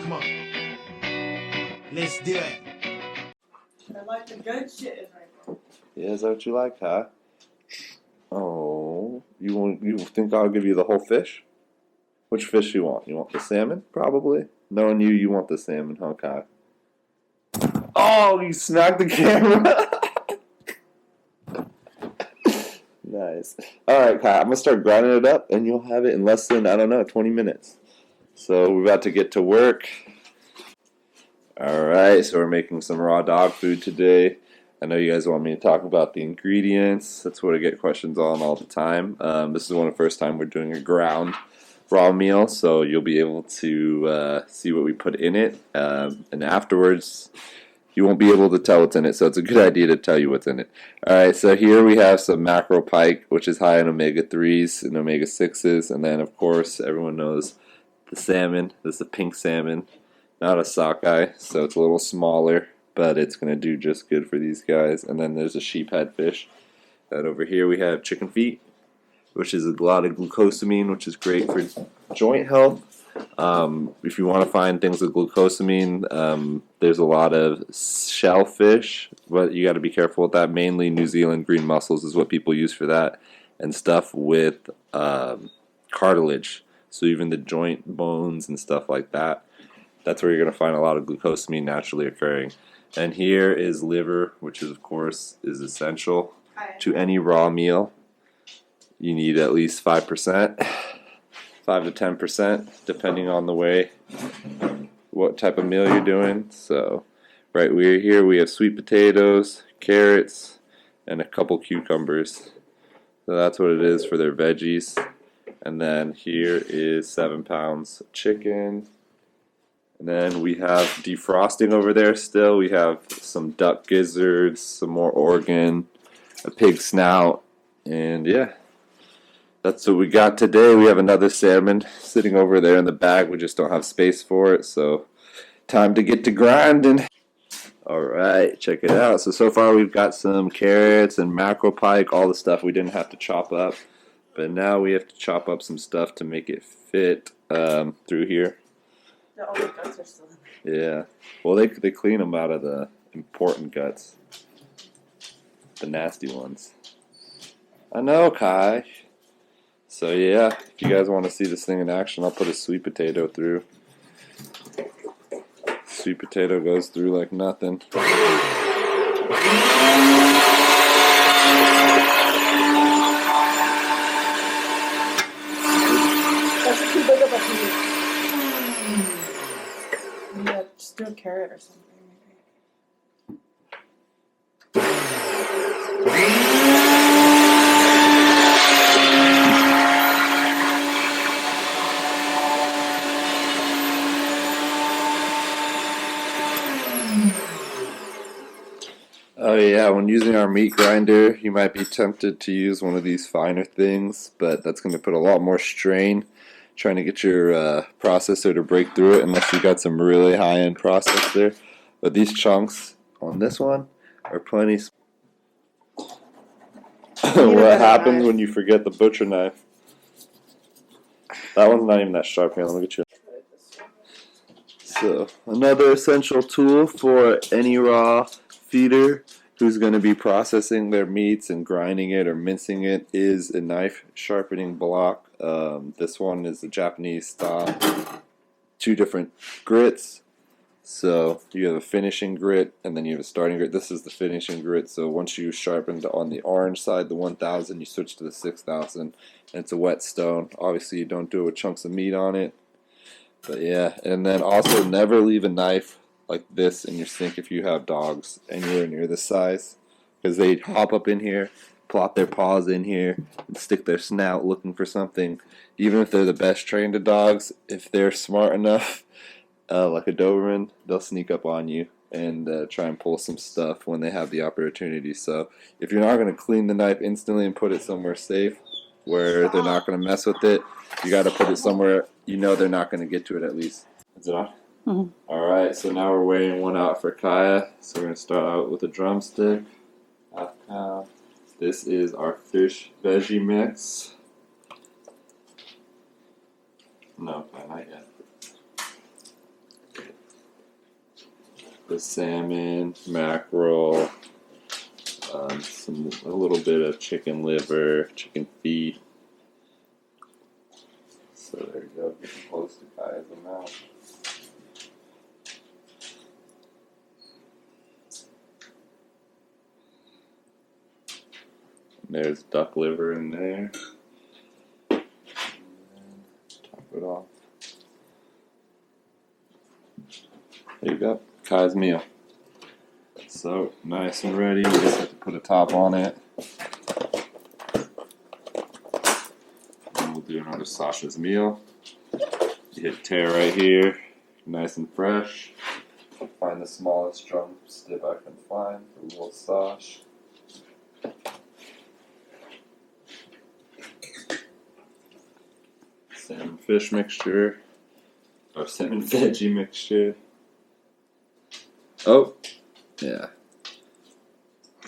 Come on. Let's do it. I like the good shit is right there. Yeah, is that what you like, huh? Oh, you think I'll give you the whole fish? Which fish you want? You want the salmon? Probably. Knowing you want the salmon, huh, Kai? Oh, you smacked the camera. Nice. All right, Kai, I'm going to start grinding it up, and you'll have it in less than, 20 minutes. So we're about to get to work. All right, so we're making some raw dog food today. I know you guys want me to talk about the ingredients. That's what I get questions on all the time. This is one of the first time we're doing a ground raw meal, so you'll be able to see what we put in it. And afterwards, you won't be able to tell what's in it, so it's a good idea to tell you what's in it. All right, so here we have some mackerel pike, which is high in omega-3s and omega-6s. And then, of course, everyone knows the salmon. This is a pink salmon, not a sockeye, so it's a little smaller, but it's going to do just good for these guys. And then there's a sheephead fish. And over here we have chicken feet, which is a lot of glucosamine, which is great for joint health. If you want to find things with glucosamine, there's a lot of shellfish, but you got to be careful with that. Mainly New Zealand green mussels is what people use for that, and stuff with cartilage. So even the joint bones and stuff like that, that's where you're going to find a lot of glucosamine naturally occurring. And here is liver, which is, of course, is essential to any raw meal. You need at least 5%, 5 to 10%, depending on the way, what type of meal you're doing. So, right here we have sweet potatoes, carrots, and a couple cucumbers. So that's what it is for their veggies. And then here is 7 pounds of chicken. And then we have defrosting over there still. We have some duck gizzards, some more organ, a pig snout, and yeah. That's what we got today. We have another salmon sitting over there in the bag. We just don't have space for it, so time to get to grinding. All right, check it out. So far we've got some carrots and mackerel pike, all the stuff we didn't have to chop up. But now we have to chop up some stuff to make it fit through here. All the guts are still in there. Yeah. Well, they clean them out of the important guts. The nasty ones. I know, Kai. So yeah, if you guys want to see this thing in action, I'll put a sweet potato through. Sweet potato goes through like nothing. That's too big of a piece. Yeah, just do a carrot or something. Oh yeah, when using our meat grinder, you might be tempted to use one of these finer things, but that's going to put a lot more strain trying to get your processor to break through it unless you got some really high-end processor. But these chunks on this one are plenty. What happens when you forget the butcher knife? That one's not even that sharp. Here, let me get you. So, another essential tool for any raw feeder who's going to be processing their meats and grinding it or mincing it is a knife sharpening block. This one is the Japanese style. 2 different grits. So you have a finishing grit and then you have a starting grit. This is the finishing grit. So once you sharpened on the orange side, the 1000, you switch to the 6000. And it's a whetstone. Obviously you don't do it with chunks of meat on it. But yeah, and then also never leave a knife like this in your sink if you have dogs anywhere near this size, because they hop up in here, plop their paws in here, and stick their snout looking for something. Even if they're the best trained of dogs, if they're smart enough, like a Doberman, they'll sneak up on you and try and pull some stuff when they have the opportunity. So if you're not going to clean the knife instantly and put it somewhere safe where they're not going to mess with it, you got to put it somewhere you know they're not going to get to it at least. Is it on? Mm-hmm. Alright, so now we're weighing one out for Kaya. So we're going to start out with a drumstick. ½ pound. This is our fish veggie mix. No, not yet. the salmon, mackerel, a little bit of chicken liver, chicken feet. So there you go, getting close to Kai's amount. There's duck liver in there. And top it off. There you go, Kai's meal. So nice and ready. We just have to put a top on it. And we'll do another Sasha's meal. You hit tear right here, nice and fresh. Find the smallest drumstick I can find for a little Sash. Salmon fish mixture, or salmon veggie mixture. Oh, yeah.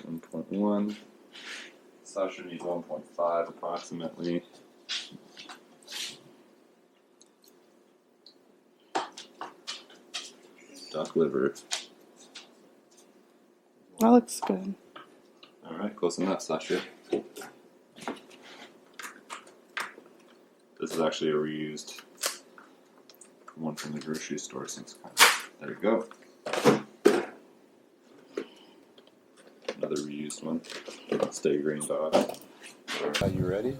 1.1. Sasha needs 1.5 approximately. Duck liver. That looks good. Alright, close enough, Sasha. This is actually a reused one from the grocery store, so it's kind of, there you go. Another reused one. Stay green dog. Are you ready?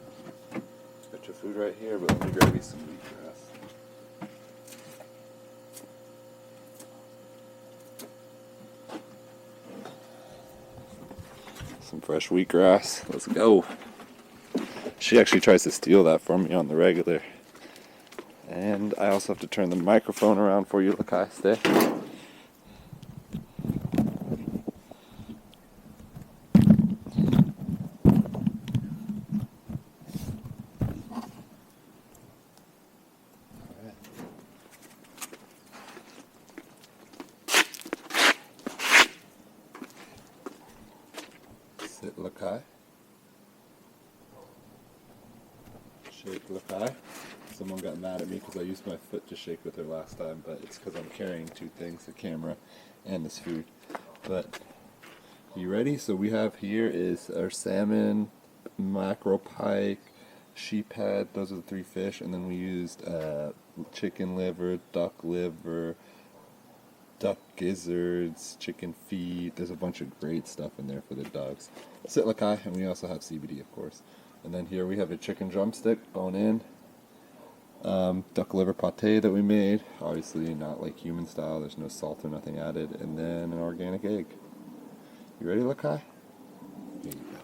Got your food right here, but let me grab you some wheatgrass. Some fresh wheatgrass. Let's go. She actually tries to steal that from me on the regular. And I also have to turn the microphone around for you. Look, I stay. Sit, Lakai. Shake, Lakai. Someone got mad at me because I used my foot to shake with her last time, but it's because I'm carrying two things, the camera and this food. But, you ready? So we have here is our salmon, mackerel pike, sheephead, those are the three fish, and then we used chicken liver, duck gizzards, chicken feet. There's a bunch of great stuff in there for the dogs. Sit Lakai, and we also have CBD, of course. And then here we have a chicken drumstick, bone in. Duck liver pate that we made, obviously not like human style, there's no salt or nothing added, and then an organic egg. You ready, Lakai? Here you go.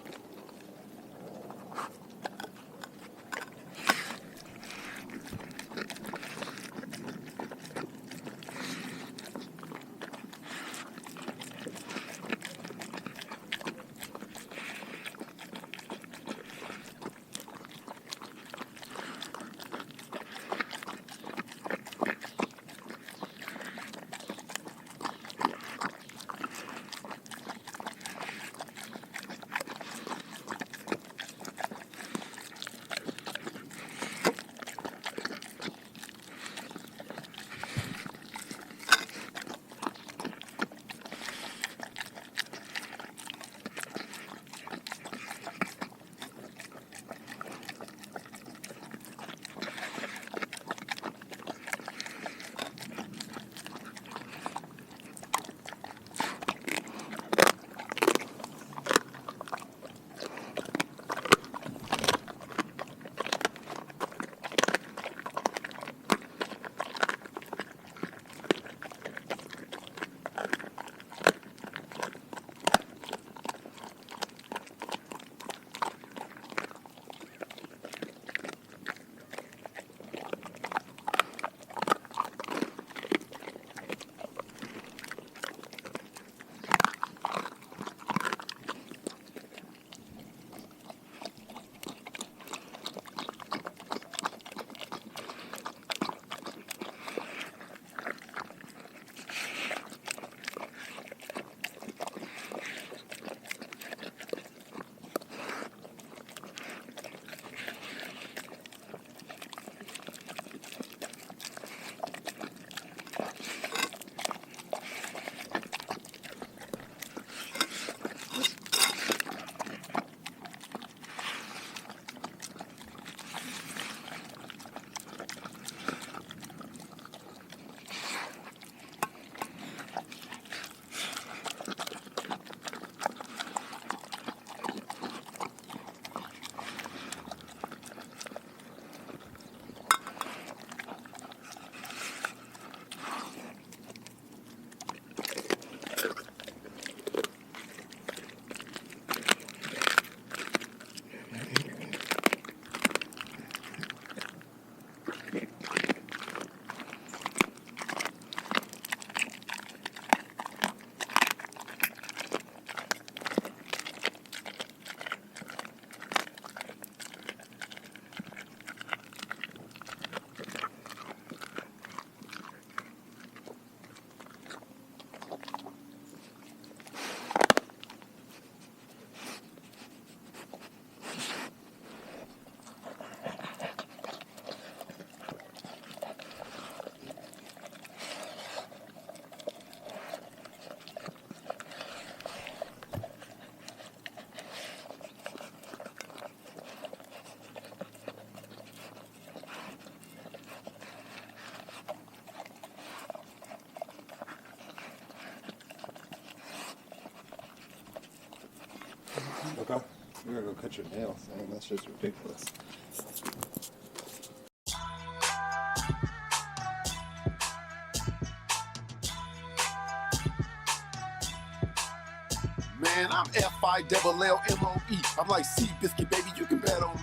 You're gonna go cut your nails, man. That's just ridiculous. Man, I'm F-I-double-L-M-O-E. I'm like Sea Biscuit, baby, you can bet on me.